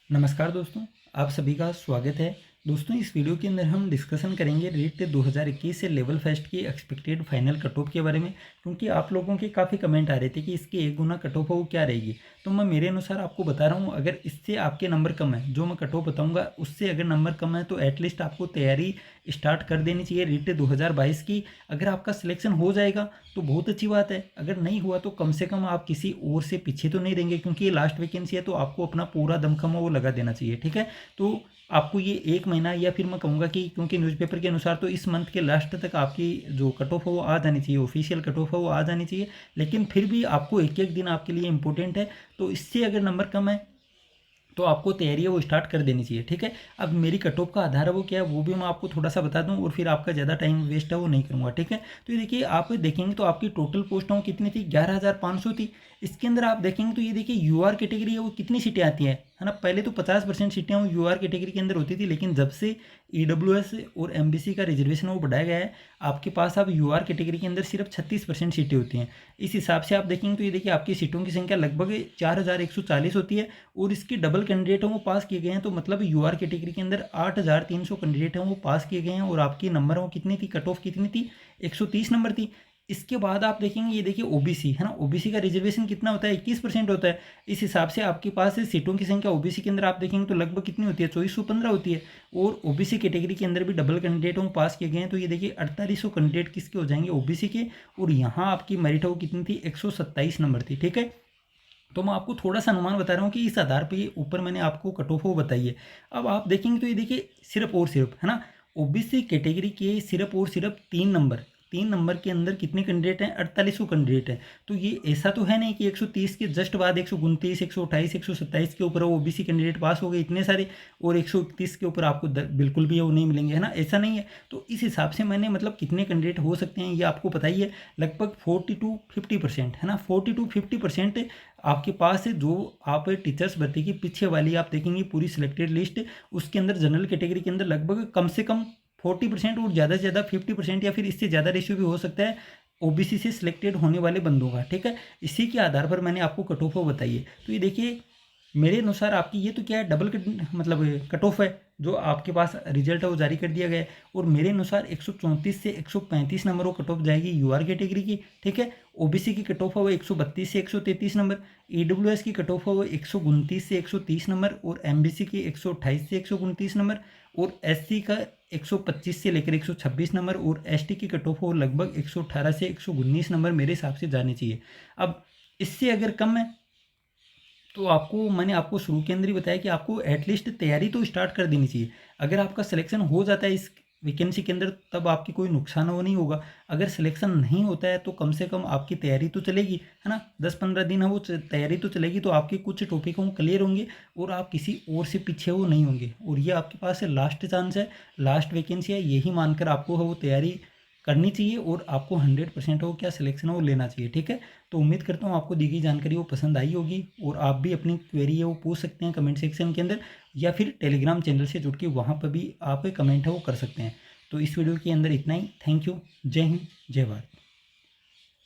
नमस्कार दोस्तों, आप सभी का स्वागत है। दोस्तों, इस वीडियो के अंदर हम डिस्कशन करेंगे रीट 2021 से लेवल फर्स्ट की एक्सपेक्टेड फाइनल कट ऑफ के बारे में, क्योंकि आप लोगों के काफ़ी कमेंट आ रहे थे कि इसकी एक गुना कट ऑफ वो क्या रहेगी। तो मैं मेरे अनुसार आपको बता रहा हूँ, अगर इससे आपके नंबर कम है, जो मैं कट ऑफ बताऊँगा उससे अगर नंबर कम है तो एटलीस्ट आपको तैयारी स्टार्ट कर देनी चाहिए रीट 2022 की। अगर आपका सिलेक्शन हो जाएगा तो बहुत अच्छी बात है, अगर नहीं हुआ तो कम से कम आप किसी और से पीछे तो नहीं रहेंगे, क्योंकि ये लास्ट वैकेंसी है तो आपको अपना पूरा दमखम वो लगा देना चाहिए। ठीक है, तो आपको ये एक महीना या फिर मैं कहूँगा कि क्योंकि न्यूज़पेपर के अनुसार तो इस मंथ के लास्ट तक आपकी जो कट ऑफ है वो आ जानी चाहिए, ऑफिशियल कट ऑफ है वो आ जानी चाहिए। लेकिन फिर भी आपको एक एक दिन आपके लिए इंपॉर्टेंट है, तो इससे अगर नंबर कम है तो आपको तैयारी है वो स्टार्ट कर देनी चाहिए। ठीक है, अब मेरी कट ऑफ का आधार है वो क्या है वो भी मैं आपको थोड़ा सा बता दूं और फिर आपका ज़्यादा टाइम वेस्ट है वो नहीं करूँगा। ठीक है, तो ये देखिए आप देखेंगे तो आपकी टोटल पोस्ट वो कितनी थी, 11,500 थी। इसके अंदर आप देखेंगे तो ये देखिए यूआर कैटेगरी है वो कितनी सीटें आती हैं, है ना। पहले तो 50% सीटें वो यूआर कैटेगरी के अंदर होती थी, लेकिन जब से ईडब्ल्यूएस और एमबीसी का रिजर्वेशन वो बढ़ाया गया है, आपके पास अब यूआर कैटेगरी के अंदर सिर्फ 36% सीटें होती हैं। इस हिसाब से आप देखेंगे तो ये देखिए आपकी सीटों की संख्या लगभग 4,140 होती है और इसके डबल कैंडिडेट हैं वो पास किए गए हैं। तो मतलब यूआर कैटेगरी के अंदर 8,300 कैंडिडेट हैं वो पास किए गए हैं और आपकी नंबर वो कितनी थी, कट ऑफ कितनी थी, 130 नंबर थी। इसके बाद आप देखेंगे ये देखिए ओबीसी है ना, ओबीसी का रिजर्वेशन कितना होता है, 21% होता है। इस हिसाब से आपके पास सीटों की संख्या ओबीसी के अंदर आप देखेंगे तो लगभग कितनी होती है, 2415 होती है। और ओबीसी कैटेगरी के अंदर भी डबल कैंडिडेट वो पास किए गए हैं, तो ये देखिए 4800 कैंडिडेट किसके हो जाएंगे, ओबीसी के। और यहाँ आपकी मेरिट वो कितनी थी, 127 नंबर थी। ठीक है, तो मैं आपको थोड़ा सा अनुमान बता रहा हूँ कि इस आधार पे ये ऊपर मैंने आपको कट ऑफ वो बताई है। अब आप देखेंगे तो ये देखिए सिर्फ और सिर्फ है ना, ओबीसी कैटेगरी के सिर्फ और सिर्फ 3 नंबर के अंदर कितने कैंडिडेट हैं, 4800 कैंडिडेट हैं। तो ये ऐसा तो है नहीं कि 130 के जस्ट बाद 129, 128, 127 के ऊपर वो ओबीसी कैंडिडेट पास हो गए इतने सारे और 131 के ऊपर आपको बिल्कुल भी वो नहीं मिलेंगे, है ना, ऐसा नहीं है। तो इस हिसाब से मैंने मतलब कितने कैंडिडेट हो सकते हैं ये आपको पता ही है, लगभग 40 to 50% है ना, 40 to 50% आपके पास है। जो आप टीचर्स भर्ती की पीछे वाली आप देखेंगे पूरी सिलेक्टेड लिस्ट, उसके अंदर जनरल कैटेगरी के अंदर लगभग कम से कम 40% और ज़्यादा से ज़्यादा 50% या फिर इससे ज़्यादा रेशियो भी हो सकता है ओबीसी से सिलेक्टेड होने वाले बंदों का। ठीक है, इसी के आधार पर मैंने आपको कट ऑफ बताई है। तो ये देखिए मेरे अनुसार आपकी ये तो क्या है, डबल मतलब कट ऑफ है, जो आपके पास रिजल्ट है वो जारी कर दिया गया है। और मेरे अनुसार 134 से 135 नंबर वो कट ऑफ जाएगी यूआर कैटेगरी की। ठीक है, ओबीसी की कट ऑफ है वो 132 से 133 नंबर, ईडब्ल्यूएस की कट ऑफ है वो 129 से 130 नंबर और एमबीसी की 128 से 129 नंबर और एससी का 125 से लेकर 126 नंबर और एसटी की कट ऑफ हो लगभग 118 से 119 नंबर मेरे हिसाब से जाने चाहिए। अब इससे अगर कम है तो आपको मैंने आपको शुरू के अंदर ही बताया कि आपको एटलीस्ट तैयारी तो स्टार्ट कर देनी चाहिए। अगर आपका सिलेक्शन हो जाता है इस वैकेंसी के अंदर तब आपकी कोई नुकसान वो नहीं होगा। अगर सिलेक्शन नहीं होता है तो कम से कम आपकी तैयारी तो चलेगी, है ना, 10-15 दिन है वो तैयारी तो चलेगी, तो आपके कुछ टॉपिक वो क्लियर होंगे और आप किसी और से पीछे वो नहीं होंगे। और ये आपके पास है लास्ट चांस है, लास्ट वैकेंसी है, यही मानकर आपको है वो तैयारी करनी चाहिए और आपको 100% वो क्या सिलेक्शन है वो लेना चाहिए। ठीक है, तो उम्मीद करता हूँ आपको दी गई जानकारी वो पसंद आई होगी और आप भी अपनी क्वेरी है वो पूछ सकते हैं कमेंट सेक्शन के अंदर या फिर टेलीग्राम चैनल से जुड़ के वहाँ पर भी आप कमेंट है वो कर सकते हैं। तो इस वीडियो के अंदर इतना ही। थैंक यू, जय हिंद, जय भारत।